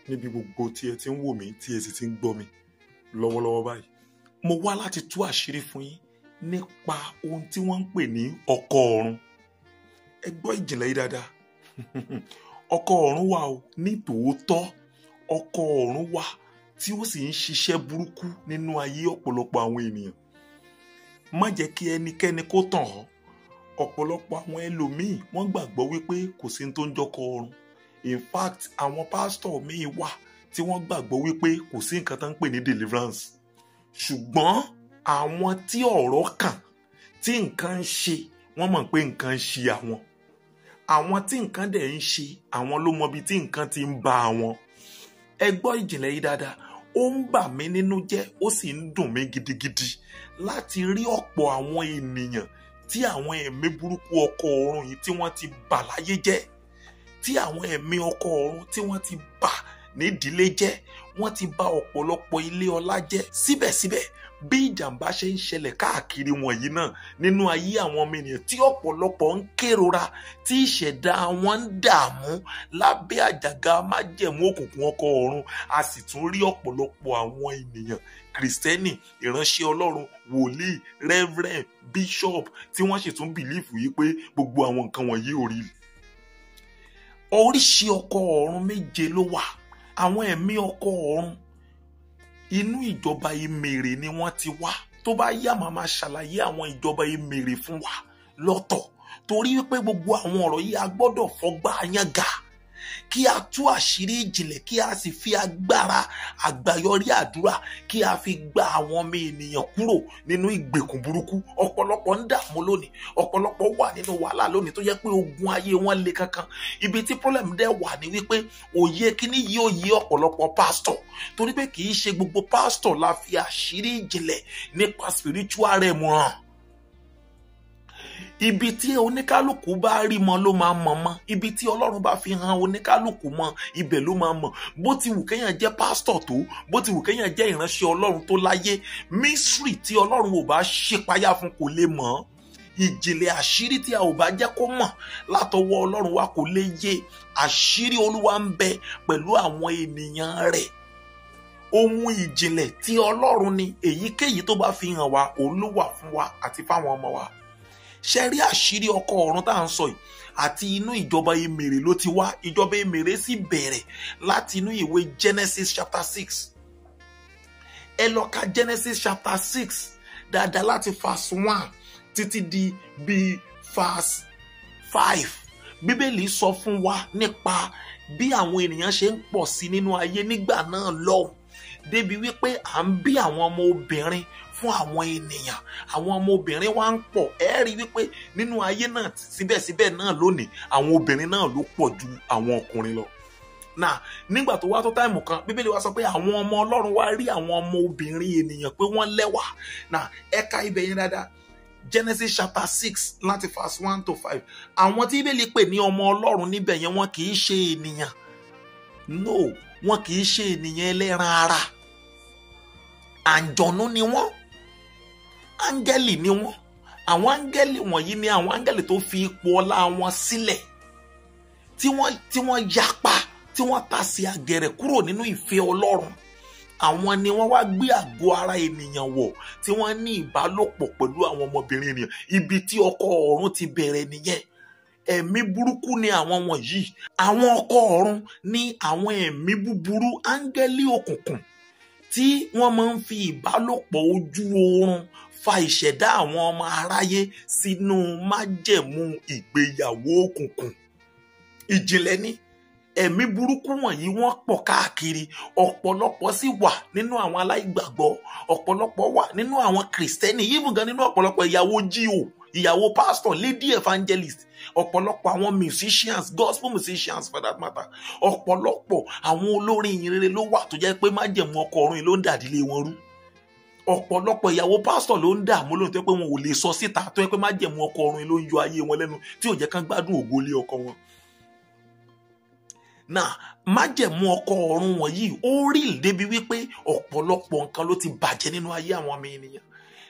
níbi gbogbo tí ẹ ti ń wò mí tí ẹ sì ti ń gbọ́ mi lọ́wọ́lọ́wọ́ báyìí. Mo wá láti tú àṣírí fún yín nípa ohun tí wọ́n ń pè ní ọkọ ọ̀run. Ẹ gbọ́ ìjìnlẹ̀ yìí dáadáa. Ọkọ ọ̀run wà o, ní tòótọ́ ọkọ ọ̀run wà tí ó sì ń ṣiṣẹ́ burúkú nínú ayé ọ̀pọ̀lọpọ̀ àwọn ènìyàn. Má jẹ́ kí ẹnikẹ́ni kó tàn ọ́. Ọ̀pọ̀lọpọ̀ àwọn ẹlòmíì wọ́n gbàgbọ́ wípé kò sí ní tó ń jọkọ ọ̀run. In fact, àwọn pásítọ̀ míì wà tí wọ́n gbàgbọ́ wípé kò sí nǹkan tó ń pè ní deliverance. Ṣùgbọ́n àwọn tí ọ̀rọ̀ kàn, tí nǹkan ń ṣe, wọ́n mọ̀ pé nǹkan ń ṣe àwọn. Àwọn tí nǹkan dẹ̀ ń ṣe, àwọn ló mọ ibi tí nǹkan ti ń bá àwọn. Ẹ gbọ́ ìjìnlẹ̀ yìí dáadáa. Ó ń bà mí nínú jẹ́, ó sì ń dùn mí gidigidi láti rí ọ̀pọ̀ àwọn ènìyàn tí àwọn ẹ̀mí burúkú ọkọ ọ̀run yìí tí wọ́n ti bà láyé jẹ́, tí àwọn ẹ̀mí ọkọ ọ̀run tí wọ́n ti bà nídìílé jẹ́, wọ́n ti bà ọ̀pọ̀lọpọ̀ ilé ọlá jẹ́. Síbẹ̀síbẹ̀ bí ìjàmbá ṣe ń ṣẹlẹ̀ káàkiri wọ̀nyí náà nínú ayé àwọn ọmọ ènìyàn tí ọ̀pọ̀lọpọ̀ ń kérora, tí ìṣẹ̀dá wọn ń dààmú lábẹ́ àjàgà májẹ̀mú òkùnkùn ọkọ ọ̀run, a sì tún rí ọ̀pọ̀lọpọ̀ àwọn ènìyàn kìrìsìtẹ́nì, ìránṣẹ́ Ọlọ́run, wòlíì, reverend, bishop tí wọ́n sì tún bìlífù yìí pé gbogbo àwọn nǹkan wọ̀nyí ò rí. Oríṣi ọkọ ọ̀run méje ló wà. Àwọn ẹ̀mí ọkọ ọ̀run inú ìjọba ìmèrè ni wọ́n ti wá. Tó bá yá màá máa ṣàlàyé àwọn ìjọba ìmèrè fún wa lọ́tọ̀, torí wípé gbogbo àwọn ọ̀rọ̀ yìí a gbọ́dọ̀ fọgbà yángá kí a tú àṣírí ìjìnlẹ̀, kí a sì fi agbára àgbáyọrí àdúrà kí a fi gba àwọn ọmọ ènìyàn kúrò nínú ìgbèkùn burúkú. Ọ̀pọ̀lọpọ̀ ń dààmú lónìí, ọ̀pọ̀lọpọ̀ wà nínú wàhálà lónìí tó jẹ́ pé ogun ayé wọn le kankan. Ibi tí problem dẹ̀ wà ní wípé òye kíní yìí ò yé ọ̀pọ̀lọpọ̀ pásítọ̀, torí pé kì í ṣe gbogbo pásítọ̀ la fi àṣírí ìjìnlẹ̀ nípa spiritual realm hàn. Ibi tí oníkálùkù bá rí mọ ló máa mọ̀ mọ́. Ibi tí Ọlọ́run bá fi hàn oníkálùkù mọ́, ibẹ̀ ló máa mọ̀. Bó ti wù kéèyàn jẹ́ pásítọ̀ tó, bó ti wù kéèyàn jẹ́ ìránṣẹ́ Ọlọ́run tó láyé, mísírì tí Ọlọ́run ò bá ṣípayá fún kò lè mọ̀. Ìjìnlẹ̀ àṣírí tí a ò bá jẹ́ kó mọ̀ látọwọ́ Ọlọ́run wa kò lè yé. Àṣírí Olúwa ń bẹ pẹ̀lú àwọn ènìyàn rẹ̀. Ohun ìjìnlẹ̀ tí Ọlọ́run ni èyíkéyìí tó bá fi hàn wá, òun ló wà fún wa àti fáwọn ọmọ wa. Ṣé rí àṣírí ọkọ ọ̀run tá à ń sọ yìí àti inú ìjọba ìmèrè ló ti wá. Ìjọba ìmèrè sì bẹ̀rẹ̀ láti inú ìwé Genesis chapter 6. Ẹ lọ ka Genesis chapter 6 dáadáa láti verse 1 títí di bí verse 5. Bíbélì sọ fún wa nípa bí àwọn ènìyàn ṣe ń pọ̀ sí nínú ayé nígbà náà lọ́hùn, débi wípé à ń bí àwọn ọmọ obìnrin fún àwọn ènìyàn. Àwọn ọmọ obìnrin wa ń pọ̀. Ẹ rí wípé nínú ayé náà síbẹ̀síbẹ̀ náà lónìí àwọn obìnrin náà ló pọ̀ ju àwọn ọkùnrin lọ. Nígbà tó wá tó táìmù kan, Bíbélì wa sọ pé àwọn ọmọ Ọlọ́run wá rí àwọn ọmọ obìnrin ènìyàn pé wọ́n lẹ́wà. Ẹ ka ibẹ̀ yẹn dáadáa. Genesis chapter 6 láti verse 1 to 5. Àwọn tí Bíbélì pè ní ọmọ Ọlọ́run níbẹ̀ yẹn wọ́n kì í ṣe ènìyàn. No, wọ́n kì í ṣe ènìyàn ẹlẹ́ran ara. Àǹjọ̀nú ni wọ́n. Áńgẹ́lì ni wọ́n. Àwọn áńgẹ́lì wọ̀nyí ni àwọn áńgẹ́lì tó fi ipò ọlá wọn sílẹ̀, tí wọ́n yapa, tí wọ́n tasẹ̀ àgẹ̀rẹ̀ kúrò nínú ìfẹ́ Ọlọ́run. Àwọn ni wọ́n wá gbé àgọ́ ara ènìyàn wọ̀, tí wọ́n ní ìbálòpọ̀ pẹ̀lú àwọn ọmọbìnrin ènìyàn. Ibi tí ọkọ ọ̀run ti bẹ̀rẹ̀ nìyẹn. Ẹ̀mí burúkú ni àwọn wọ̀nyí. Àwọn ọkọ ọ̀run ní àwọn ẹ̀mí búburú, áńgẹ́lì òkùnkùn tí wọ́n máa ń fi ìbálòpọ̀ ojú oorun fa ìṣẹ̀dá àwọn ọmọ aráyé sínú májẹ̀mú ìgbéyàwó òkùnkùn. Ìjìnlẹ̀ ni. Ẹ̀mí burúkú wọ̀nyí wọ́n pọ̀ káàkiri. Ọ̀pọ̀lọpọ̀ sì wà nínú àwọn aláìgbàgbọ́. Ọ̀pọ̀lọpọ̀ wà nínú àwọn kìrìsìtẹ́nì, even gan nínú ọ̀pọ̀lọpọ̀ ìyàwó G.O., ìyàwó pastor, lady evangelist. Ọ̀pọ̀lọpọ̀ àwọn musicians, gospel musicians for that matter. Ọ̀pọ̀lọpọ̀ àwọn olórin ìyìnrere ló wà tó jẹ́ pé májẹ̀mú ọkọ ọ̀run ló ń dàdílé wọn rú. Ọ̀pọ̀lọpọ̀ ìyàwó pásítọ̀ ló ń dààmú lóhun tó yẹ pé wọn ò lè sọ síta, tó yẹ pé májẹ̀mú ọkọ ọ̀run ló ń yọ ayé wọn lẹ́nu, tí ò jẹ́ kán gbádùn ògo ilé ọkọ wọn. Májẹ̀mú ọkọ ọ̀run wọ̀nyí ó rí débi wípé ọ̀pọ̀lọpọ̀ nǹkan ló ti bàjẹ́ nínú ayé àwọn ọmọ ènìyàn.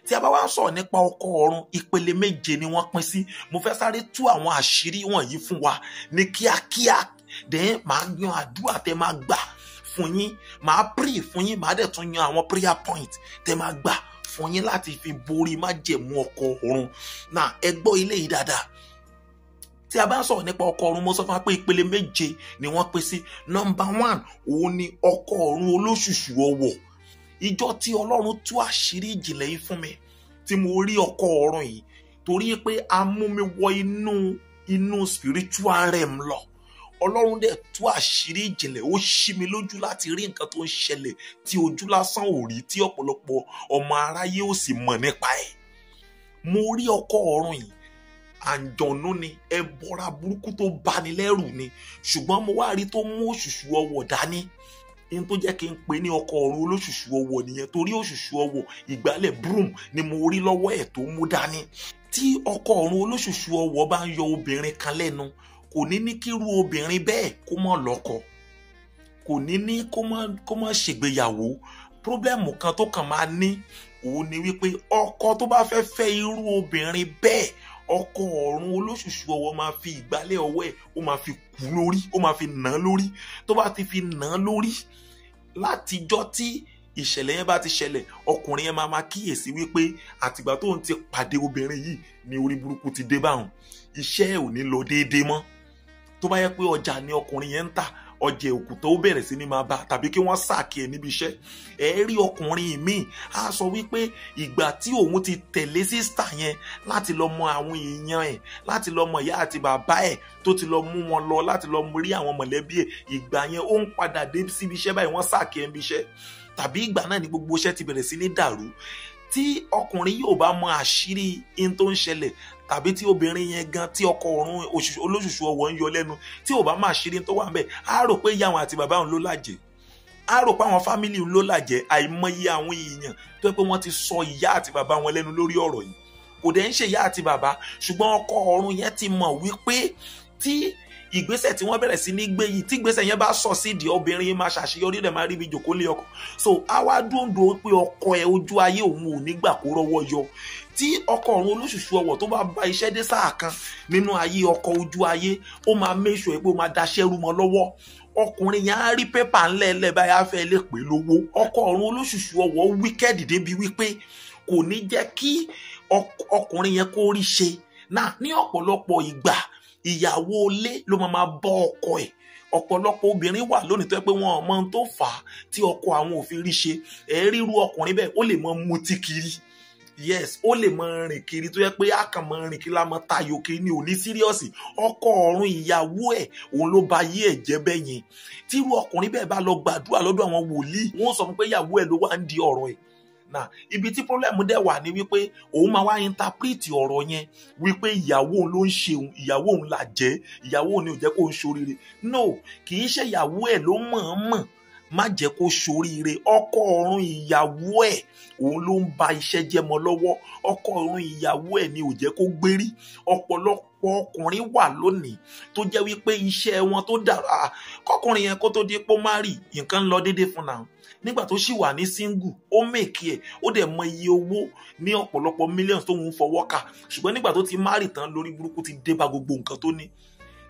Tí a bá wá sọ̀rọ̀ nípa ọkọ ọ̀run, ìpele méje ni wọ́n pín sí. Mo fẹ́ sáré tú àwọn àṣírí wọ̀nyí fún wa ní kíákíá. Then màá yan àdúrà tẹ́ máa gbà fún yín, màá pray fún yín, màá dẹ̀ tún yan àwọn prayer point tẹ́ máa gbà fún yín láti fi borí májẹ̀mú ọkọ ọ̀run. Náà ẹ gbọ́ ilé yìí dáadáa. Tí a bá ń sọ̀rọ̀ nípa ọkọ ọ̀run, mo sọ fún wa pé ìpele 7 ni wọ́n pín sí. Number 1 òun ni ọkọ ọ̀run olóṣùṣù ọwọ̀. Ìjọ tí Ọlọ́run tú àṣírí ìjìnlẹ̀ yìí fún mi, tí mo rí ọkọ ọ̀run yìí, torí pé a mú mi wọ inú spiritual realm lọ. Ọlọ́run dẹ̀ tú àṣírí ìjìnlẹ̀, ó ṣí mi lójú láti rí nǹkan tó ń ṣẹlẹ̀ tí ojú lásán ò rí, tí ọ̀pọ̀lọpọ̀ ọmọ aráyé ò sì mọ̀ nípa ẹ̀. Mo rí ọkọ ọ̀run yìí, àǹjọ̀nú ni, ẹbọra burúkú tó bani lẹ́rù ni, ṣùgbọ́n mo wá rí tó mú òṣùṣù ọwọ̀ dání. In tó jẹ́ kí n pè ní ọkọ ọ̀run olóṣùṣù ọwọ̀ nìyẹn, torí òṣùṣù ọwọ̀ ìgbálẹ̀ broom ni mo rí lọ́wọ́ ẹ̀ tó mú dání. Tí ọkọ ọ̀run olóṣùṣù ọwọ̀ bá ń yọ obìnrin kan lẹ́nu, kò ní kírú obìnrin bẹ́ẹ̀ kó má lọ́kọ, kò ní kó má ṣègbéyàwó. Pírọ́blẹ́mù kan tó kàn máa ní òun ni wípé ọkọ tó bá fẹ́ irú obìnrin bẹ́ẹ̀, ọkọ ọ̀run olóṣùṣù ọwọ̀ máa fi ìgbálẹ̀ ọwọ́ ẹ̀, ó máa fi kú lórí, ó máa fi nà án lórí. Tó bá ti fi nà án lórí, látijọ́ tí ìṣẹ̀lẹ̀ yẹn bá ti ṣẹlẹ̀, ọkùnrin yẹn máa kíyèsí wípé àtìgbà tóun ti pàdé obìnrin yìí ni orí burúkú ti dé báwọn, iṣẹ́ ò ní lọ déédéé mọ́. Tó bá yẹ pé ọjà ni ọkùnrin yẹn ń tà, ọjà òkúta ó bẹ̀rẹ̀ sí ní máa bá, tàbí kí wọ́n sàkí ẹ̀ níbi iṣẹ́. Ẹ rí ọkùnrin míì á sọ wípé ìgbà tí òun ti tẹ̀lé sísítà yẹn láti lọ mọ àwọn èèyàn ẹ̀, láti lọ mọ ìyá àti bàbá ẹ̀, tó ti lọ mú wọn lọ láti lọ rí àwọn mọ̀lẹ́bí ẹ̀, ìgbà yẹn ó ń padà dé síbi iṣẹ́ báyìí, wọ́n sàkí ẹ̀ níbi iṣẹ́. Tàbí ìgbà náà ni gbogbo iṣẹ́ ti bẹ̀rẹ̀ sí ní dàrú. Tí ọkùnrin yóò bá mọ àṣírí in tó ń ṣẹlẹ̀, tàbí tí obìnrin yẹn gan tí ọkọ ọ̀run olóṣùṣù ọwọ̀ ń yọ lẹ́nu, tí ò bá máa ṣírí tó wà ń bẹ̀, á rò pé ìyá àwọn àti bàbá òun ló làjẹ́, á rò pé àwọn fámìlì òun ló làjẹ́. Àìmọye àwọn èèyàn tó yẹ pé wọ́n ti sọ ìyá àti bàbá wọn lẹ́nu lórí ọ̀rọ̀ yìí. Kò dẹ̀ ń ṣe ìyá àti bàbá, ṣùgbọ́n ọkọ ọ̀run yẹn ti mọ̀ wípé tí ìgbésẹ̀ tí wọ́n bẹ̀rẹ̀ sí ní gbé yìí, tí ìgbésẹ̀ yẹn bá sọ sídìí, obìnrin yẹn máa ṣàṣeyọrí, rẹ̀ máa rí ibi jòkó lé ọkọ. So àwa dúndùn pé ọkọ ẹ̀ ojú ayé òun ò ní gbà kó rọ́wọ́ yọ. Tí ọkọ ọ̀run olóṣùṣù ọwọ̀ tó bá bá iṣẹ́ dé sáà kan nínú ayé ọkọ ojú ayé, ó máa make sure pé ó máa daṣẹ́ rú mọ́ lọ́wọ́. Ọkùnrin yẹn á rí pépà ńlẹ̀ẹ́lẹ̀ báyìí, á fẹ́ lè pè lówó. Ọkọ ọ̀run olóṣùṣù ọwọ̀ wicked débi wípé kò ní jẹ́ kí ọkùnrin yẹn kó rí ṣe. Náà ní ọ̀pọ̀lọpọ̀ ìgbà, ìyàwó ilé ló máa bọ́ ọkọ ẹ̀. Ọ̀pọ̀lọpọ̀ obìnrin wà lónìí tó yẹ pé wọn ò mọ ohun tó fà á tí ọkọ àwọn ò fi rí ṣe. Ẹ ríru ọkùnrin bẹ́ẹ̀, ó lè mọ mutí kiri. Yes, ó lè mọ rìn kiri tó yẹ pé a kàn mọ rìn kiri, lámọ tayò kiri ní òní síríọ̀sì. Ọkọ ọ̀run ìyàwó ẹ̀ òun ló ba ayé ẹ̀ jẹ́ bẹ́ẹ̀ yẹn. Tírú ọkùnrin bẹ́ẹ̀ bá lọ gbàdúrà lọ́dọ̀ àwọn wòlíì, wọ́n sọ fún pé ìyàwó ẹ̀ ló wá ń di ọ̀rọ̀ ẹ̀. Náà ibi tí pọ́blẹ́mù dẹ̀ wà ní wípé òun máa wá interpret ọ̀rọ̀ yẹn wípé ìyàwó òun ló ń ṣe òun, ìyàwó òun là jẹ́, ìyàwó òun ni ò jẹ́ kó ń ṣoríire. No, kì í ṣe ìyàwó ẹ̀ ló mọ̀ọ́mọ̀ má jẹ́ kó ṣoríire. Ọkọ ọ̀run ìyàwó ẹ̀ òun ló ń ba iṣẹ́ jẹ́ mọ́ lọ́wọ́. Ọkọ ọ̀run ìyàwó ẹ̀ ni ò jẹ́ kó gbérí. Ọ̀pọ̀lọpọ̀ ọkùnrin wà lónìí tó jẹ́ wípé iṣẹ́ wọn tó dára, kọkùnrin yẹn kó tó di pé ó má rí, nǹkan ń lọ déédéé fún náà. Nígbà tó ṣì wà ní single, ó mèkì ẹ̀, ó dẹ̀ mọ iye owó ní ọ̀pọ̀lọpọ̀ millions tó ń fọwọ́ kà. Ṣùgbọ́n nígbà tó ti márì tán, lórí burúkú ti dé bá gbogbo nǹkan tó ní.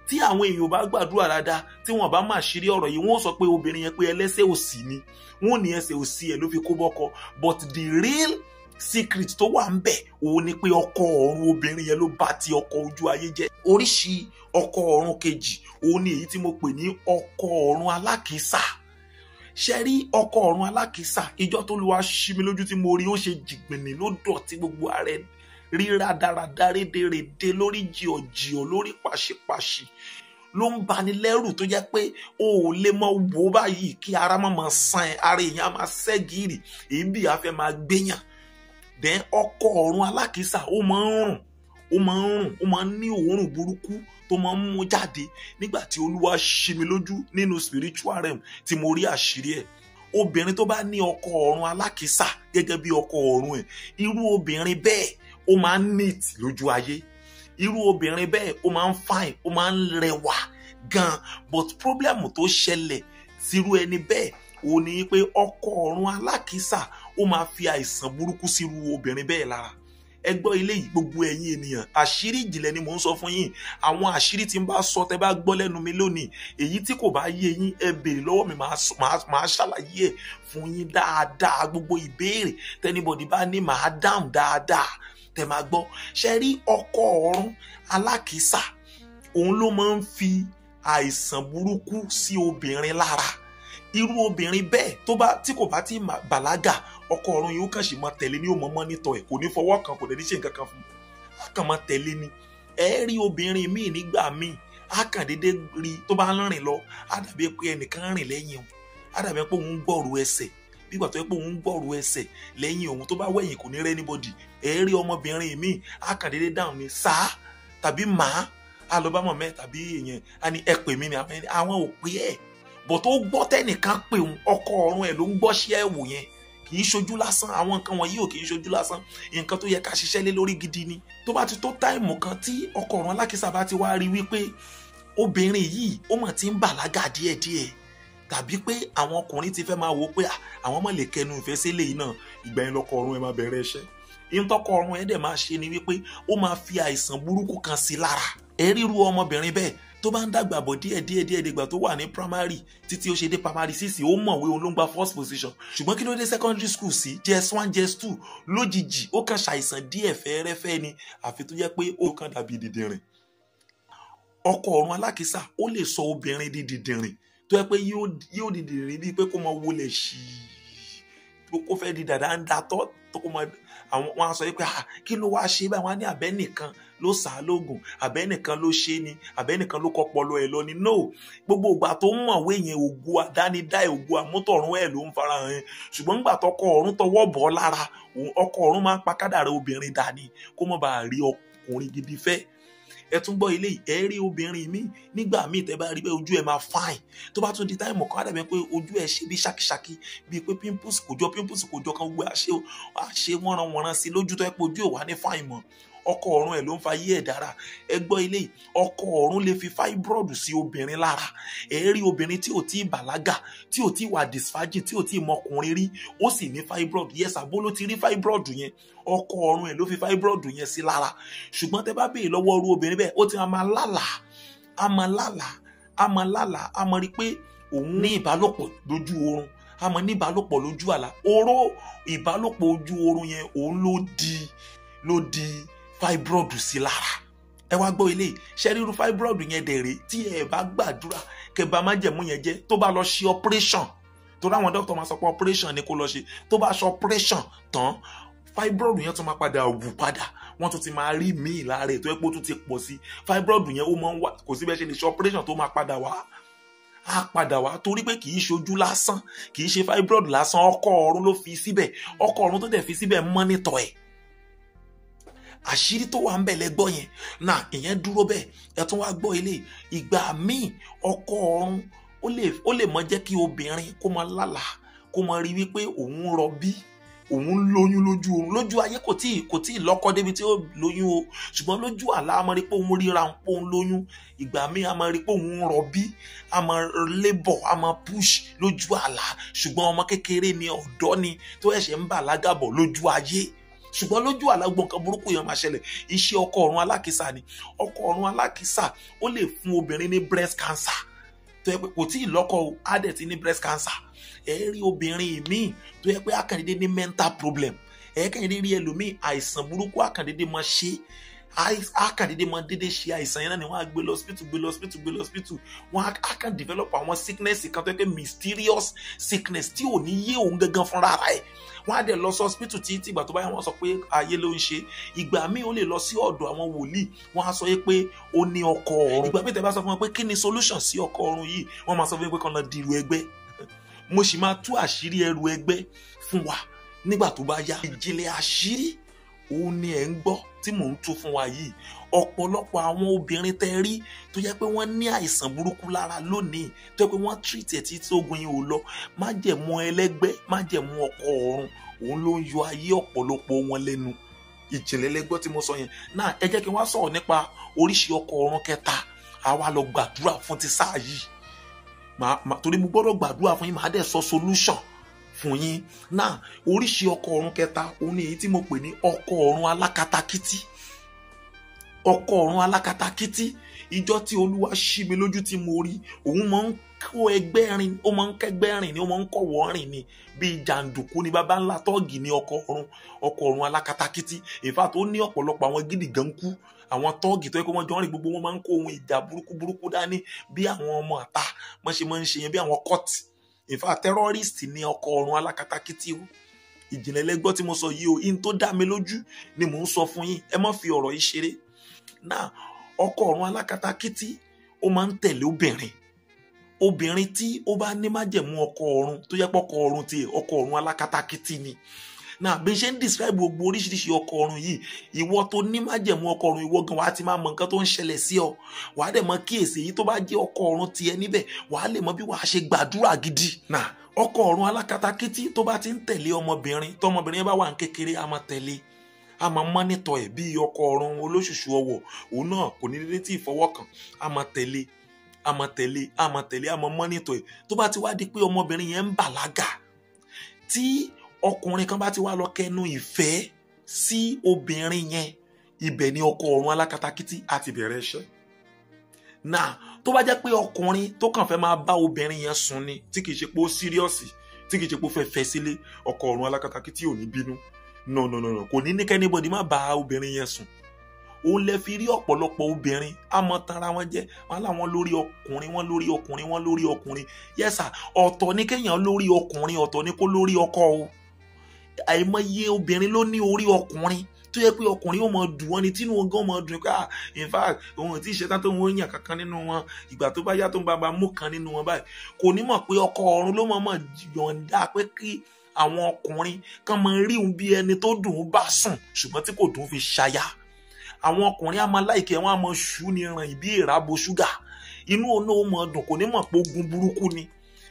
Tí àwọn èèyàn bá gbàdúrà dáadáa, tí wọ́n bá máa ṣírí ọ̀rọ̀ yìí, wọ́n sọ pé obìnrin yẹn pé ẹlẹ́sẹ̀ òsì ni, wọ́n ní ẹsẹ̀ òsì ẹ̀ ló fi kó bọ́kọ. But the real secret tó wà ń bẹ̀ òun ni pé ọkọ ọ̀run obìnrin yẹn ló bá ti ọkọ ojú ayé jẹ́. Oríṣi ọkọ ọ̀run kejì òun ni èyí tí mo pè ní ọkọ ọ̀run alákìísà. Ṣé rí ọkọ ọ̀run alákìísà, ìjọ tó lu wá ṣí mi lójú tí mo rí, ó ṣe jìgbìnì ló dọ̀tí gbogbo ààrẹ, ríra dáradára rédèrèdè, lórí jìọ̀jìọ̀, lórí pàṣípàṣì, ló ń bani lẹ́rù tó jẹ́ pé o ò lè mọ wò báyìí kí ara máa san ẹ̀, ara èèyàn máa ṣẹ́gìrì, èébì á fẹ́ máa gbéyàn. Then ọkọ ọ̀run alákìísà ó máa ń ní òórùn burúkú tó máa ń mú jáde. Nígbà tí Olúwa ṣí mi lójú nínú spiritual realm tí mo rí àṣírí ẹ̀, obìnrin tó bá ní ọkọ ọ̀run alákìísà gẹ́gẹ́ bí ọkọ ọ̀run ẹ̀, irú obìnrin bẹ́ẹ̀ ó máa ń neat lójú ayé. Irú obìnrin bẹ́ẹ̀ ó máa ń fine, ó máa ń rẹwà gan. But problem tó ṣẹlẹ̀ sírú ẹni bẹ́ẹ̀ òun ni pé ọkọ ọ̀run alákìísà ó máa fi àìsàn burúkú sírú obìnrin bẹ́ẹ̀ lára. ẹ gbọ́ ilé yìí gbogbo ẹ̀yin ènìyàn, àṣírí ìjìnlẹ̀ ni mò ń sọ fún yín. Àwọn àṣírí tí n bá sọ tẹ́ bá gbọ́ lẹ́nu mi lónìí, èyí tí kò bá yé yín ẹ béèrè lọ́wọ́ mi, màá ṣàlàyé ẹ̀ fún yín dáadáa. Gbogbo ìbéèrè tẹ́nibọ̀dì bá ní màá dáhùn dáadáa. Tẹ́ máa gbọ́, ṣe rí ọkọ ọ̀run alákìísà, òun ló máa ń fi àìsàn burúkú sí obìnrin lára. Irú obìnrin bẹ́ẹ̀ tí kò bá ti bàlágà, ọkọ ọ̀run yìí ó kàn sì máa tẹ̀lé ní, ó mọ̀ mọ́nítọ̀ ẹ̀, kò ní fọwọ́ kan, kò dẹ̀ ní ṣe nǹkan kan fún un, á kàn máa tẹ̀lé ni. Ẹ rí obìnrin míì nígbà míì, á kàn dédé rí tó bá ń rìn lọ, á dàbí pé ẹnìkan rìn lẹ́yìn òun, á dàbí pé òun ń gbọ́rù ẹsẹ̀, bí ìgbà tó yẹ pé òun ń gbọ́rù ẹsẹ̀ lẹ́yìn òun, tó bá wẹ̀yìn kò ní rẹ́ anybody. Ẹ rí ọmọbìnrin míì, á kàn dédé dáhùn ní sáà tàbí màá, á lọ bá mọ̀ mẹ́ tàbí èèyàn, á ní ẹ pè mí ni, àwọn ò pé ẹ̀. Bọ̀ tó gbọ́ tẹ́nìkan pé òun, ọkọ ọ̀run ẹ̀ ló ń gbọ́ sí ẹ̀wò yẹn, kì í ṣojú lásán. Àwọn nǹkan wọ̀nyí ò kì í ṣojú lásán, nǹkan tó yẹ ká ṣiṣẹ́ lé lórí gidi ni. Tó bá ti tó táìmù kan tí ọkọ ọ̀run alákìísà bá ti wá rí wípé obìnrin yìí ó mọ̀ tí ń bàlágà díẹ̀díẹ̀, tàbí pé àwọn ọkùnrin ti fẹ́ máa wò pé àwọn mọ̀ lè kẹnu ìfẹ́ sílé yìí náà, ìgbà yẹn lọkọ ọ̀run ẹ̀ máa bẹ̀rẹ̀ iṣẹ́. Ìtọ́kọ ọ̀run ẹ̀ dẹ̀ máa ṣe ni wípé ó máa fi àìsàn burúkú kan sí lára. Ẹ ríru ọmọbìnrin bẹ́ẹ̀ tó bá ń dàgbà bọ̀ díẹ̀ dìgbà tó wà ní primary títí ó ṣe dé primary 6, ó mọ̀wé, òun ló ń gba first position. Ṣùgbọ́n kí ló dé secondary school sí JS1 JS2 lójijì ó kàn ṣàìsàn díẹ̀ fẹ́ẹ́rẹ́fẹ́ ni, àfi tó jẹ́ pé ó kàn dàbí dìdìrìn. Ọkọ ọ̀run alákìísà ó lè sọ obìnrin di dìdìrìn, tó yẹ pé yóò dìdìrìn bíi pé kó máa wọlé sí i, kó fẹ́ di dàda ń datọ́ tó kó máa. Àwọn wọn á sọ pé kí ló wáá ṣe báyìí, wọn á ní àbẹ́nìkan ló sá lóògùn, àbẹ́nìkan ló ṣe ni, àbẹ́nìkan ló kọpọlọ ẹ̀ lọ ni. No, gbogbo ìgbà tó ń mọ̀wé yẹn ògo àdánidá ògo àmútọ̀run ẹ̀ ló ń farahàn yẹn. Ṣùgbọ́n nígbà tọkọ ọ̀run tọwọ́ bọ̀ lára, ọkọ ọ̀run máa ń pa kádàrá obìnrin dání kó má bàa rí ọkùnrin gidi fẹ́. Ẹ tún gbọ́ ilé, ẹ rí obìnrin míì nígbà míì tẹ́ bá rí pé ojú ẹ̀ máa fine, tó bá tún di táìmù kan á dàbí pé ojú ẹ̀ ṣe bí ṣákíṣákí, bíi pé pimples kò jọ kan gbogbo àṣe wọ́nranwọ̀nran sí lójú tó yẹ pé ojú ẹ̀ wà ní fine mọ́. Ọkọ ọ̀run ẹ̀ ló ń fa yí ẹ̀ dára. Ẹ gbọ́ ilé, ọkọ ọ̀run lè fi fibroid sí obìnrin lára. Ẹ rí obìnrin tí ò tí ì bàlágà, tí ò tí ì wà dysphagic, tí ò tí ì mọkùnrin rí, ó sì ní fibroid. Yes, àbó ló ti rí fibroid yẹn, ọkọ ọ̀run ẹ̀ ló fi fibroid yẹn sí lára. Ṣùgbọ́n tẹ́ bá béèrè lọ́wọ́ irú obìnrin bẹ́ẹ̀, ó ti máa lálàá, a máa rí pé òun ní ìbálòpọ̀ lójú oorun, a máa ní ìbálòpọ̀ lójú àlá. Oró ìbálòpọ̀ ojú oorun yẹn òun ló di fibroid sí lára. Ẹ wá gbọ́ ilé, ṣe ríru fibroid yẹn dẹ̀rẹ̀ tí ẹ bá gbàdúrà kẹba májẹ̀mú yẹn jẹ́, tó bá lọ ṣe operation, tó ráwọn dókítà máa sọ pé operation ni kó lọ ṣe, tó bá ṣe operation tán fibroid yẹn tún máa padà wù padà, wọ́n tún ti máa rí míì lára ẹ̀ tó yẹ pé ó tún ti pọ̀ sí. Fibroid yẹn ó máa ń wá, kò sí bẹ́ẹ̀ ṣe lè ṣe operation tó máa padà wá, á padà wá, torí pé kì í ṣojú lásán, kì í ṣe fibroid lásán, ọkọ ọ̀run ló fi síbẹ̀, ọkọ ọ̀run tó dẹ̀ fi síbẹ̀ mọ́nítọ̀ ẹ̀. Àṣírí tó wà ń bẹ̀ lẹ́gbọ́ yẹn náà, ìyẹn dúró bẹ́ẹ̀. Ẹ tún wá gbọ́ ilé, ìgbà míì ọkọ ọ̀run ó lè mọ jẹ́ kí obìnrin kó máa lálàá, kó máa rí wípé òun rọbí, òun lóyún lójú oorun. Lójú ayé kò tí ì lọ́kọ débi tí ó lóyún o, ṣùgbọ́n lójú àlá a máa rí pé òun ríra òun lóyún. Ìgbà míì a máa rí pé òun rọbí, a máa labour, a máa push lójú àlá, ṣùgbọ́n ọmọ kékeré ni, ọ̀dọ́ ni tó ẹ̀ṣẹ̀ ń bàlágà bọ̀ lójú ayé. Ṣùgbọ́n lójú àlá gbogbo nǹkan burúkú yẹn máa ṣẹlẹ̀. Iṣẹ́ ọkọ ọ̀run alákìísà ni. Ọkọ ọ̀run alákìísà ó lè fún obìnrin ní breast cancer, tó yẹ pé kò tí ì lọ́kọ o, á dẹ̀ ti ní breast cancer. Ẹ rí obìnrin míì tó yẹ pé àkàndédé ní mental problem, ẹ kàndédé rí ẹlòmíì àìsàn burúkú àkàndédé máa ṣe, àkàndédé máa dédé ṣe àìsàn yẹn náà ni wọ́n á gbé lọ hospital, wọ́n á kàn develop àwọn sickness kan tó yẹ pé mysterious sickness tí ò ní yé òun gangan fúnra rẹ̀. Wọ́n á dẹ̀ lọ sí hospital tí ìgbà tó bá yẹ wọ́n sọ pé ayé ló ń ṣe. Ìgbà míì ó lè lọ sí ọ̀dọ̀ àwọn wòlíì, wọ́n á sọ pé ó ní ọkọ ọ̀run. Ìgbà míì tẹ́ bá sọ fún wọn pé kí ni solution sí ọkọ ọ̀run yìí, wọ́n máa sọ fún mi pé kàn lọ di irú ẹgbẹ́. Mo sì máa tú àṣírí ẹrù ẹgbẹ́ fún wa nígbà tó bá yá. Ìjìnlẹ̀ àṣírí òun ni ẹ̀ ń gbọ́ tí mò ń tú fún wa yìí. Ọ̀pọ̀lọpọ̀ àwọn obìnrin tẹ́ rí tó jẹ́ pé wọ́n ní àìsàn burúkú lára lónìí, tó jẹ́ pé wọ́n treat ẹ̀ tí ogun yìí ò lọ. Májẹ̀mú ẹlẹ́gbẹ́, májẹ̀mú ọkọ ọ̀run òun ló ń yọ ayé ọ̀pọ̀lọpọ̀ wọn lẹ́nu. Ìjìnlẹ̀ ẹlẹ́gbẹ́ tí mo sọ yẹn náà, ẹ jẹ́ kí n wá sọ̀rọ̀ nípa oríṣi ọkọ ọ̀run kẹta. Àwa lọ gbàdúrà fún ti sáà yìí, torí mo gbọ́dọ̀ gbàdúrà fún yín, màá dẹ̀ sọ solution fún yín. Náà oríṣi ọkọ ọ̀run kẹta òun ni èyí tí mo pè ní ọkọ ọ̀run alákatakítí. Ọkọ ọ̀run alákatakítí, ìjọ tí Olúwa ṣí mi lójú tí mo rí, òun máa ń kó ẹgbẹ́ rìn, ó máa ń kẹ́gbẹ́ rìn ni, ó máa ń kọ̀wọ́ rìn ni, bíi jàǹdùkú ni, baba ńlá tọ́ọ̀gì ní ọkọ ọ̀run alákatakítí. In fact ó ní ọ̀pọ̀lọpọ̀ àwọn gidi gan kú, àwọn tọ́ọ̀gì tó yẹ kó wọ́n jọ rìn, gbogbo wọn máa ń kó ohun ìjà burúkú dání bí àwọn ọmọ àta wọ́n ṣe máa ń ṣe yẹn, bí àwọn court. In fact terrorist ní ọkọ ọ̀run alákatakítí o. Ìjìnlẹ̀ lẹ́gbọ́ tí mo sọ yìí o, in tó dá mi lójú ni mò ń sọ fún yín, ẹ má fi ọ̀rọ̀ yìí ṣeré. Náà ọkọ ọ̀run alákatakítí ó máa ń tẹ̀lé obìnrin tí ó bá ní májẹ̀mú ọkọ ọ̀run tó yẹ pé ọkọ ọ̀run ti ọkọ ọ̀run alákatakítí ni. Náà bí n ṣe ń describe gbogbo oríṣiríṣi ọkọ ọ̀run yìí, ìwọ tó ní májẹ̀mú ọkọ ọ̀run, ìwọ gan wàá ti máa mọ nǹkan tó ń ṣẹlẹ̀ sí ọ, wàá dẹ̀ mọ kíyèsí èyí tó bá jẹ́ ọkọ ọ̀run tiẹ̀ níbẹ̀, wàá lè mọ bí wàá ṣe gbàdúrà gidi. Náà ọkọ ọ̀run alákatakítí tó bá ti ń tẹ̀lé ọmọbìnrin, tọmọbìnrin yẹn bá wà ní kékeré, a máa tẹ̀lé, a máa mọ́nítọ̀ ẹ̀ bí ọkọ ọ̀run olóṣùṣù ọwọ̀, òun náà kò ní dédé tí ìfọwọ́kàn, a máa tẹ̀lé, a máa mọ́nítọ̀ ẹ̀. Tó bá ti wá di pé ọmọbìnrin yẹn ń bàlágà, tí ọkùnrin kan bá ti wá lọ kẹnu ìfẹ́ sí obìnrin yẹn, ibẹ̀ ni ọkọ ọ̀run alákatakítí á ti bẹ̀rẹ̀ iṣẹ́. Náà tó bá jẹ́ pé ọkùnrin tó kàn fẹ́ máa bá obìnrin yẹn sùn ni, tí kìí ṣe pé ó síríọ̀sì, tí kìí ṣe pé ó fẹ́ fẹ́ sílé, ọkọ ọ̀run alákatakítí ò ní bínú. No, kò ní ní kẹ́nìbọ̀dì má bá obìnrin yẹn sùn. Òun lè fi rí ọ̀pọ̀lọpọ̀ obìnrin àmọ́ tanra wọn jẹ́, wọn láwọn lórí ọkùnrin. Yes sir, ọ̀tọ̀ ní kéèyàn lórí ọkùnrin, ọ̀tọ̀ ní kó lórí ọkọ o. Àìmọye obìnrin ló ní orí ọkùnrin tó yẹ pé ọkùnrin ó máa dùn wọn ni, tínú wọn gan máa dùn pé in fact òun tí ìṣẹ́tàn tó ń wọ́n yàn kankan nínú wọn, ìgbà tó bá yá tó ń bá mú kan nínú wọn báyìí, kò ní mọ̀ pé ọkọ ọ̀run ló máa yọ̀ǹda pé kí àwọn ọkùnrin kan máa rí òun bí ẹni tó dùn ún bá sùn ṣùgbọ́n tí kò dùn fi ṣaya. Àwọn ọkùnrin á máa láìkẹ́, wọn á máa ṣú ni ràn ìbí ìrábo ṣúgà, inú òun náà ó máa dùn, kò ní mọ̀ pé ogun burúkú ni.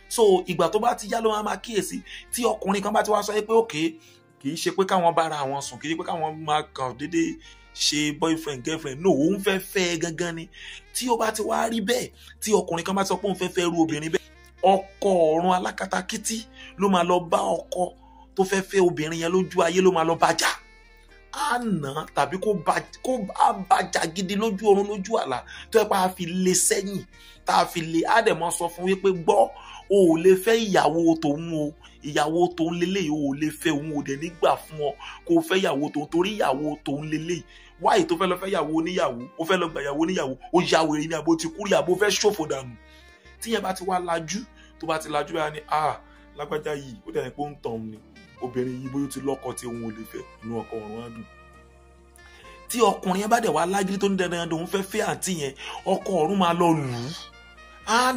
So ìgbà tó bá ti yá ló máa kíyèsí, tí ọkùnrin kan bá ti wá sọ pé òkè kì í ṣe pé káwọn bára àwọn sùn, kì í ṣe pé káwọn máa kàn déédéé ṣe boyfriend girlfriend, no, òun fẹ́ fẹ́ gangan ni. Tí ó bá ti wá rí bẹ́ẹ̀, tí ọkùnrin kan bá sọ pé òun fẹ́ fẹ́ ru obìnrin bẹ́ẹ̀, ọkọ ọ̀run alákatakítí ló máa lọ bá ọkọ tó fẹ́ fẹ́ obìnrin yẹn lójú ayé, ló máa lọ bàjà, á nà tàbí kó bàjà gidi lójú oorun, lójú àlá, tó yẹ pé a fi lé sẹ́yìn, tá a fi lé, á dẹ̀ mọ́ sọ fún wípé gbọ́, o ò lè fẹ́ ìyàwó tòun o, ìyàwó tòun lélẹ́yìí, o ò lè fẹ́ òun, ò dẹ̀ nígbà fún ọ kó o fẹ́ ìyàwó tòun, torí ìyàwó tòun lélẹ́yìí. Wáyé tó fẹ́ lọ fẹ́ ìyàwó oníyàwó, ó fẹ́ lọ gba ìyàwó oníyàwó, ó ya wèrè ní àbó ti kúrì, àbó fẹ́ ṣòfò dànù. Tíyẹn bá ti wá lajú, tó bá ti lajú báyà ni lágbájá yìí ó dẹ̀ ní pé ó ń tàn ni, obìnrin yìí bóyá ó ti lọ́kọ tí òun ò lè fẹ́, inú ọkọ ọ̀run á dùn. Tí ọkùnrin yẹn bá dẹ̀ wá lágídí tó ní dandan òun fẹ́ fẹ́ àǹtí yẹn, ọkọ ọ̀run máa lọ lù ú, á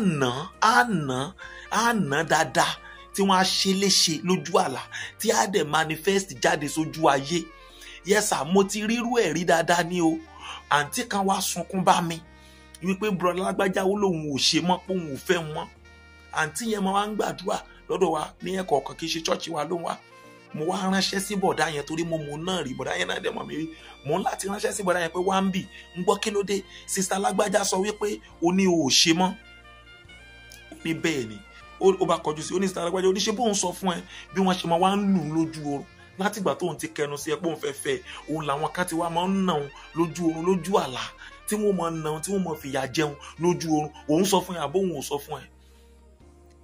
nà dáadáa, tí wọ́n á ṣe léṣe lójú àlá, tí á dẹ̀ manifest jáde sójú ayé. Yes sir, mo ti rírú ẹ̀ rí dáadáa ní o. Àǹtí kan wá sunkún bá mi wípé brọ̀dá lágbájá ó lóun ò ṣe mọ́, pé òun ò fẹ́ wọn. Àǹtí yẹn máa wá ń gbàdúrà lọ́dọ̀ wa ní ẹ̀kọ́ kan, kì í ṣe chọ́ọ̀chì wa ló ń wá. Mo wá ránṣẹ́ sí bọ̀dá yẹn torí mo mú náà rí, bọ̀dá yẹn náà dẹ̀ mọ̀ mí rí. Mo ń láti ránṣẹ́ sí bọ̀dá yẹn pé wá ń bì ń gbọ́ kí ló dé, sista lágbájá sọ wípé o ní o ò ṣe mọ́. Ó ní bẹ́ẹ̀ ni, ó bá kọjú sí, ó ní sista lágbájá, ó ní ṣe bóun sọ fún ẹ bí wọ́n ṣe máa wá ń lù ú lójú oorun látìgbà tóun ti kẹnu sí ẹ pé òun fẹ́ fẹ́ òun, làwọn kan ti wá máa ń nà òun lójú oorun, lójú àlá, tí wọ́n máa ń nà òun, tí wọ́n máa fìyà jẹun lójú oorun. Òun sọ fún ẹ àbó òun ò sọ fún ẹ.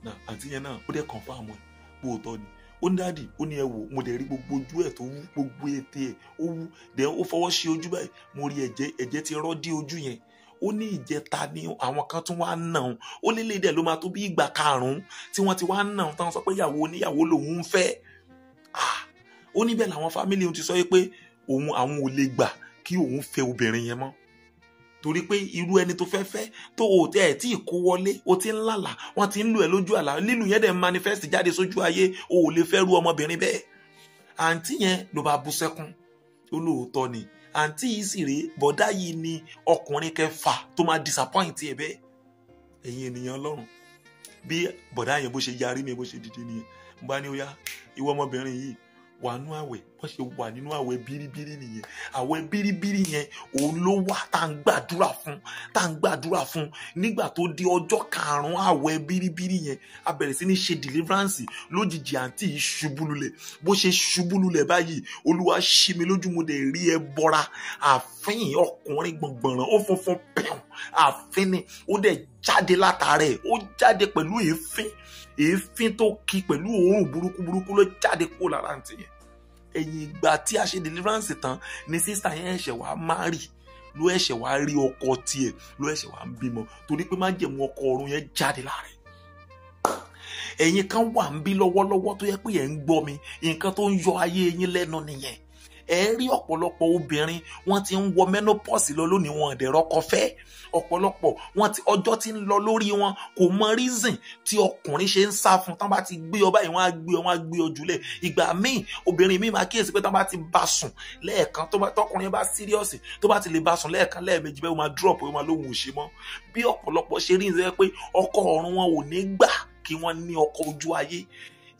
Náà àǹtí yẹn náà ó dẹ̀ confirm ẹ pé òótọ́ ni. Ó ní dáàdì, ó ní ẹ wò, mo dẹ̀ rí gbogbo ojú ẹ̀ tó wú, gbogbo ètè ẹ̀ ó wú, dẹ̀ ó fọwọ́ sí ojú báyìí, mo rí ẹ̀jẹ̀ ti rọ́ dé ojú yẹn. Ó ní ìjẹta ni àwọn kan tún wá ń nà òun, ó lélẹ̀ dẹ̀ ló máa tó bí ìgbà karùn-ún tí wọ́n ti wá ń nà òun, táwọn sọ pé ìyàwó oníyàwó lòun ń fẹ́. Ó ní bẹ́ẹ̀ làwọn fámílì òun ti sọ pé àwọn ò lè gbà kí òun fẹ́ obìnrin yẹn mọ́, torí pé irú ẹni tó fẹ́ tó o tẹ́ ẹ̀ tí ì kó wọlé, o ti ń lálàá, wọ́n ti ń lù ẹ́ lójú àlá, lílù yẹn dẹ̀ manifest jáde sójú ayé, o ò lè fẹ́ ru ọmọbìnrin bẹ́ẹ̀. Àǹtí yẹn ló bá bú sẹ́kún, ó lóòótọ́ ni. Àǹtí yìí sì rèé, bọ̀dá yìí ni ọkùnrin kẹfà tó máa disappoint ẹ bẹ́ẹ̀. Ẹ̀yin ènìyàn Ọlọ́run, bí bọ̀dá yẹn bó ṣe yarí mi, bó ṣe dìde nìyẹn, mo bá ní ó yá, ìwọ ọmọbìnrin yìí, wà nínú àwẹ̀ wọ́n ṣe wà nínú àwẹ̀ bíríbírí nìyẹn. Àwẹ̀ bíríbírí yẹn òun ló wà tá à ń gbàdúrà fún nígbà tó di ọjọ́ 5 àwẹ̀ bíríbírí yẹn a bẹ̀rẹ̀ sí ní ṣe deliverance. Lójijì àǹtí yìí ṣubú lulẹ̀. Bó ṣe ṣubú lulẹ̀ báyìí Olúwa ṣí mi lójú, mo dẹ̀ rí ẹbọra àfín ọkùnrin gbọ̀ngbọ̀ràn ó funfun pẹ̀hùn àfín ni ó dẹ̀ jáde látàrẹ̀, ó jáde pẹ̀lú èéfín tó kí pẹ̀lú òórùn burúkú ló jáde kó lára àǹtí yẹn. Ẹ̀yìn ìgbà tí a ṣe deliverance tán ni sísá yẹn ẹ̀ṣẹ̀ wá marry, ló ẹ̀ṣẹ̀ wá rí ọkọ tiẹ̀, ló ẹ̀ṣẹ̀ wá ń bímọ torí pé májẹ̀mú ọkọ ọ̀run yẹn jáde lára ẹ̀. Ẹ̀yin kan wà ń bí lọ́wọ́lọ́wọ́ tó yẹ pé ẹ̀ ń gbọ́ mi, nǹkan tó ń yọ ayé yín lẹ́nu nìyẹn. Ẹ rí ọ̀pọ̀lọpọ̀ obìnrin wọ́n ti ń wọ menopause lọ lónìí, wọn dẹ̀ rọ́kọ fẹ́. Ọ̀pọ̀lọpọ̀ ọjọ́ tí ń lọ lórí wọn kò mọ reason tí ọkùnrin ṣe ń sá fún. Tán bá ti gbé ọ báyìí wọ́n á gbé ọ jùlẹ̀. Ìgbà míì obìnrin míì máa kíyèsí pé tán bá ti bá sùn lẹ́ẹ̀kan, tọkùnrin bá serious tó bá ti lè bá sùn lẹ́ẹ̀kan lẹ́ẹ̀mejì bẹ́ẹ̀ ó máa drop, ó máa lóhùn òṣè mọ́. Bí ọ̀pọ̀lọpọ̀ ṣe rí ìṣẹ́ pé ọkọ ọ̀run wọn ò ní gbà kí wọ́n ní ọkọ ojú ayé.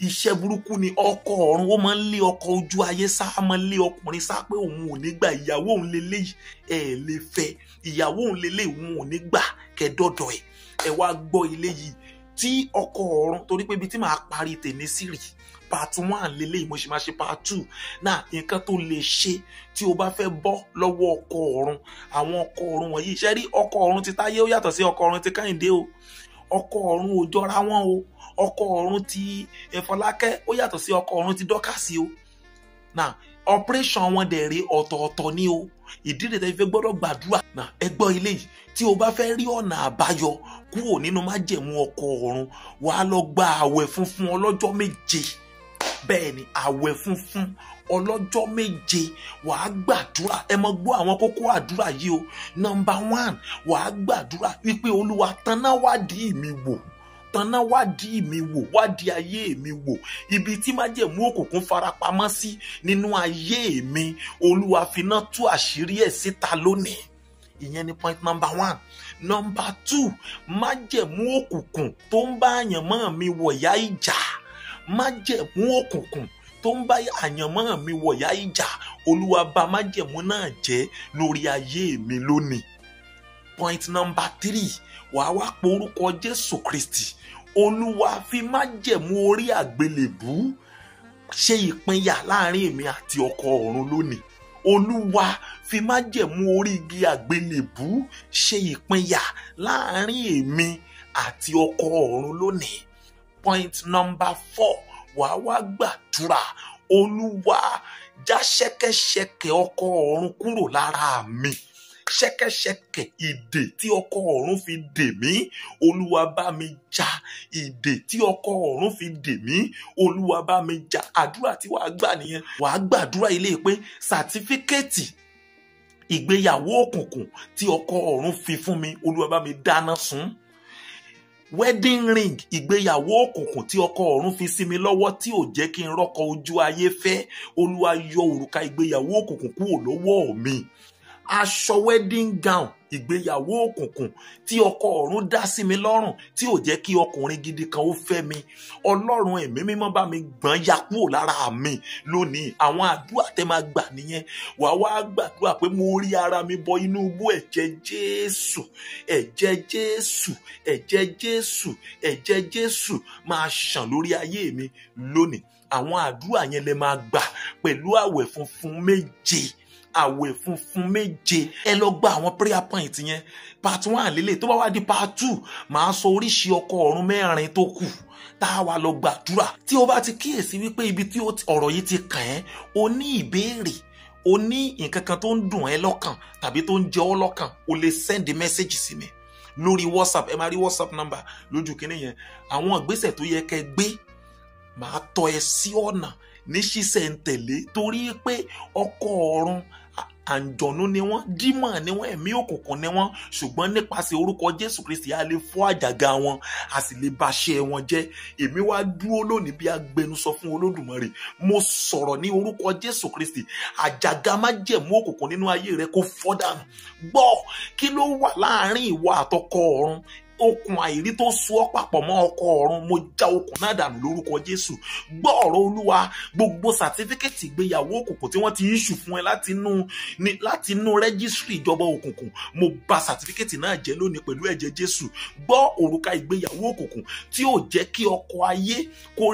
Iṣẹ́ burúkú ni ọkọ ọ̀run, ó máa ń lé ọkọ ojú ayé sá, máa ń lé ọkùnrin sá pé òun ò ní gbà, ìyàwó òun lélẹ́yìí ẹ̀ lè fẹ́, ìyàwó òun lélẹ́yìí òun ò ní gbà kẹ́dọ̀dọ̀ ẹ̀. Ẹ wá gbọ́ ilé yìí tí ọkọ ọ̀run, torí pé ibi tí màá parí tèmi sí rì part 1 lélẹ́yìí, mo ṣe máa ṣe part 2 náà. Nǹkan tó lè ṣe tí o bá fẹ́ bọ́ lọ́wọ́ ọkọ ọ̀run, àwọn ọkọ ọ̀run wọ̀nyí ṣe rí ọkọ ọ̀run ti Táyé ó yàtọ̀ sí ọkọ ọ̀run ti Kẹ́hìndé o. Ọkọ ọ̀run ò jọra wọn o. Ọkọ ọ̀run ti Fọlákẹ́ ó yàtọ̀ sí ọkọ ọ̀run ti Dọ́kàsí o. Now operation wọn dẹ̀ rí ọ̀tọ̀ọ̀tọ̀ ni o. Ìdí rẹ̀ tẹ́ fi gbọ́dọ̀ gbàdúrà. Now ẹ gbọ́ ilé yìí, tí o bá fẹ́ rí ọ̀nà àbáyọ kúrò nínú májẹ̀mú ọkọ ọ̀run, wàá lọ gba àwẹ̀ funfun ọlọ́jọ́ 7. Bẹ́ẹ̀ ni àwẹ̀ funfun ọlọ́jọ́ 7 wàá gbàdúrà. Ẹ mọ gbọ́ àwọn kókó àdúrà yìí o. Number 1, wàá gbàdúrà wípé Olúwa tanná wádìí mi wò, tanná wádìí mi wò, wádìí ayé mi wò. Ibi tí májẹ̀mú òkùnkùn farapamọ́ sí nínú ayé mi, Olúwa finá tú àṣírí ẹ̀ síta lónìí. Ìyẹn ni point number 1. Number 2, májẹ̀mú òkùnkùn tó ń bá àyànmọ́ mi wọ̀yá ìjà, májẹ̀mú òkùnkùn tó ń bá àyànmọ́ mi wọ̀yá ìjà, Olúwa bà májẹ̀mú náà jẹ́ lórí ayé mi lónìí. Point number 3, wàá wá pe orúkọ Jésù Kristi. Olúwa fi májẹ̀mú orí àgbélébú ṣe ìpínyà láàrin èmi àti ọkọ ọ̀run lónìí. Olúwa fi májẹ̀mú orí igi àgbélébú ṣe ìpínyà láàrin èmi àti ọkọ ọ̀run lónìí. Point number 4, wàá wá gbàdúrà. Olúwa já ṣẹ́kẹ́ṣẹkẹ̀ ọkọ ọ̀run kúrò lára mi. Ṣẹ́kẹ́ṣẹkẹ̀ ìdè tí ọkọ ọ̀run fi dè mí, Olúwa bá mi já. Ìdè tí ọkọ ọ̀run fi dè mí, Olúwa bá mi já. Àdúrà tí wàá gbà nìyẹn. Wàá gbàdúrà ilé pé sàtífíkẹ́ẹ̀tì ìgbéyàwó òkùnkùn tí ọkọ ọ̀run fi fún mi, Olúwa bá mi dáná sun. Wedding ring ìgbéyàwó òkùnkùn tí ọkọ ọ̀run fi sí mi lọ́wọ́ tí ò jẹ́ kí n rọ́kọ ojú ayé fẹ́, Olúwa yọ òrùka ìgbéyàwó òkùnkùn kúrò lọ́wọ́ mi. Aṣọ wedding gown ìgbéyàwó òkùnkùn tí ọkọ ọ̀run dá sí mi lọ́rùn tí ò jẹ́ kí ọkùnrin gidi kan ó fẹ́ mi, Ọlọ́run ẹ̀mí mímọ́ bá mi gbọ̀n ya kúrò lára mi lónìí. Àwọn àdúrà tẹ́ máa gbà nìyẹn. Wàá wá gbàdúrà pé mo rí ara mi bọ inú ibú ẹ̀jẹ̀ Jésù, ẹ̀jẹ̀ Jésù, ẹ̀jẹ̀ Jésù, ẹ̀jẹ̀ Jésù máa ṣàn lórí ayé mi lónìí. Àwọn àdúrà yẹn lẹ máa gbà pẹ̀lú àwẹ̀ funfun 7. Àwẹ̀ funfun 7. Ẹ lọ gba àwọn prayer point yẹn. Part 1 lélẹ̀, tó bá wá di part 2 màá sọ oríṣi ọkọ ọ̀run 4 tó kù tá a wá lọ gbàdúrà. Tí o bá ti kíyèsí wípé ibi tí ọ̀rọ̀ yìí ti kàn ẹ́, o ní ìbéèrè, o ní nǹkan kan tó ń dùn ẹ́ lọ́kàn tàbí tó ń jẹ ọ́ lọ́kàn, o lè send message sí mi lórí WhatsApp. Ẹ máa rí WhatsApp number lójú kinní yẹn. Àwọn ìgbésẹ̀ tó yẹ kẹ́ gbé, màá tọ́ ẹ sí ọ̀nà ní ṣísẹ̀ntẹ̀lé, torí pé ọkọ ọ̀run àǹjọ̀nú ni wọ́n, dímọ̀ ni wọ́n, ẹ̀mí òkùnkùn ni wọ́n, ṣùgbọ́n nípasẹ̀ orúkọ Jésù Kristi a lè fọ́ àjàgà wọn, a sì lè baṣẹ́ wọn jẹ́. Èmi wá dúró lónìí bí agbẹnusọ fún Olódùmarè. Mo sọ̀rọ̀ ní orúkọ Jésù Kristi. Àjàgà májẹ̀mú òkùnkùn nínú ayé rẹ kó fọ́ dànù. Gbọ́, kí ló wà láàrin ìwọ àtọkọ ọ̀run? okùn àìrí tó so ọ́ papọ̀ mọ́ ọkọ ọ̀run, mo já okùn náà dànù lórúkọ Jésù. Gbọ́ ọ̀rọ̀ Olúwa, gbogbo sàtífíkẹ́tì ìgbéyàwó òkùnkùn tí wọ́n ti issue fún ẹ láti inú rẹ́gísírì ìjọba òkùnkùn, mo bà sàtífíkẹ́tì náà jẹ́ lónìí pẹ̀lú ẹ̀jẹ̀ Jésù. Gbọ́ òrùka ìgbéyàwó òkùnkùn tí ò jẹ́ kí ọkọ ayé kó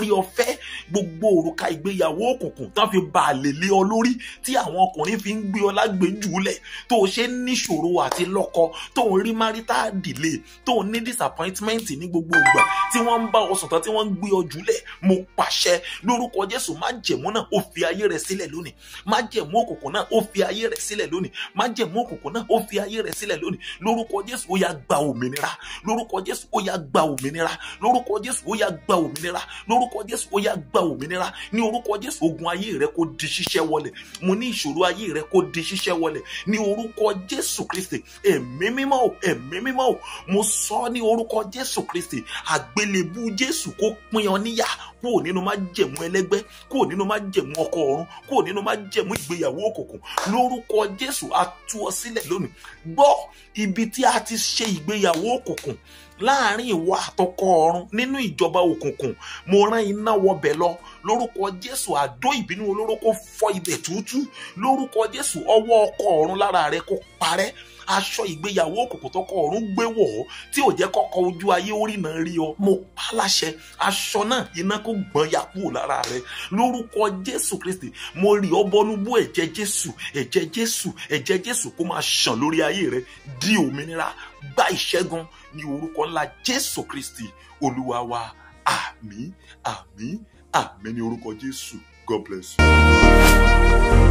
rí ọ fẹ́, gbogbo òrùka ìgbéyàwó òkùnkùn tán fi bà lè lé ọ lórí, tí àwọn ọkùnrin fi ń gbé ọ lágbèjúlẹ̀, tó o ṣe níṣòro àti lọ́kọ, tó ń rí marital delay, tó ń ní disappointment ní gbogbo ìgbà, tí wọ́n ń bá ọ sùn tán tí wọ́n ń gbé ọ jùlẹ̀, mo pàṣẹ lórúkọ Jésù, májẹ̀mú náà ó fi ayé rẹ̀ sílẹ̀ lónìí. Májẹ̀mú òkùnkùn náà ó fi ayé rẹ̀ sílẹ̀ lónìí. Májẹ̀mú òkùnkùn náà ó fi ayé rẹ̀ sílẹ̀ lónìí. Lórúkọ Jésù ó yá gba òmìnira. Lórúkọ Jésù ó yá gba òmìnira. Lórúkọ Jésù ó yá gba òmìnira. Lórúkọ Jésù ó yá gba òmìnira. Ní orúkọ Jésù, ogun ayé rẹ kó di ṣíṣẹ́ wọlẹ̀. Mo ní ìṣòro ayé rẹ kó di ṣíṣẹ́ wọlẹ̀. Ní orúkọ Jésù Kristi, ẹ̀mí mímọ́ o, ẹ̀mí mímọ́ o, mo sọ ní orúkọ Jésù Kristi, àgbélébú Jésù kó pín ọ níyà kúrò nínú májẹ̀mú ẹlẹ́gbẹ́, kúrò nínú májẹ̀mú ọkọ ọ̀run, kúrò nínú májẹ̀mú ìgbéyàwó òkùnkùn. Lórúkọ Jésù, a tú ọ sílẹ̀ lónìí. Gbọ́, ibi tí a ti ṣe ìgbéyàwó òkùnkùn láàrin ìwà àtọkọ ọ̀run nínú ìjọba òkùnkùn, mo rán iná wọbẹ̀ lọ. Lórúkọ Jésù, àdó ìbínú olóró kó fọ́ ibẹ̀ túútú. Lórúkọ Jésù, ọwọ́ ọkọ ọ̀run lára rẹ kó parẹ́. Aṣọ ìgbéyàwó òkùnkùn tọkọ ọ̀run gbé wọ̀ ọ́, tí ò jẹ́ kọ́kọ́ ojú ayé orí náà rí ọ, mo pa láṣẹ, aṣọ náà iná kó gbọ̀n ya kúrò lára rẹ. Lórúkọ Jésù Kristi, mo rì ọ́ bọ́nú bú ẹ̀jẹ̀ Jésù, ẹ̀jẹ̀ Jésù, ẹ̀jẹ̀ Jésù kó máa ṣàn lórí ayé rẹ. Di òmìnira, gba ìṣẹ́gun ní orúkọ ńlá Jésù Kristi Olúwa wa. Àmín, àmín, àmín ní orúkọ Jésù. God bless you.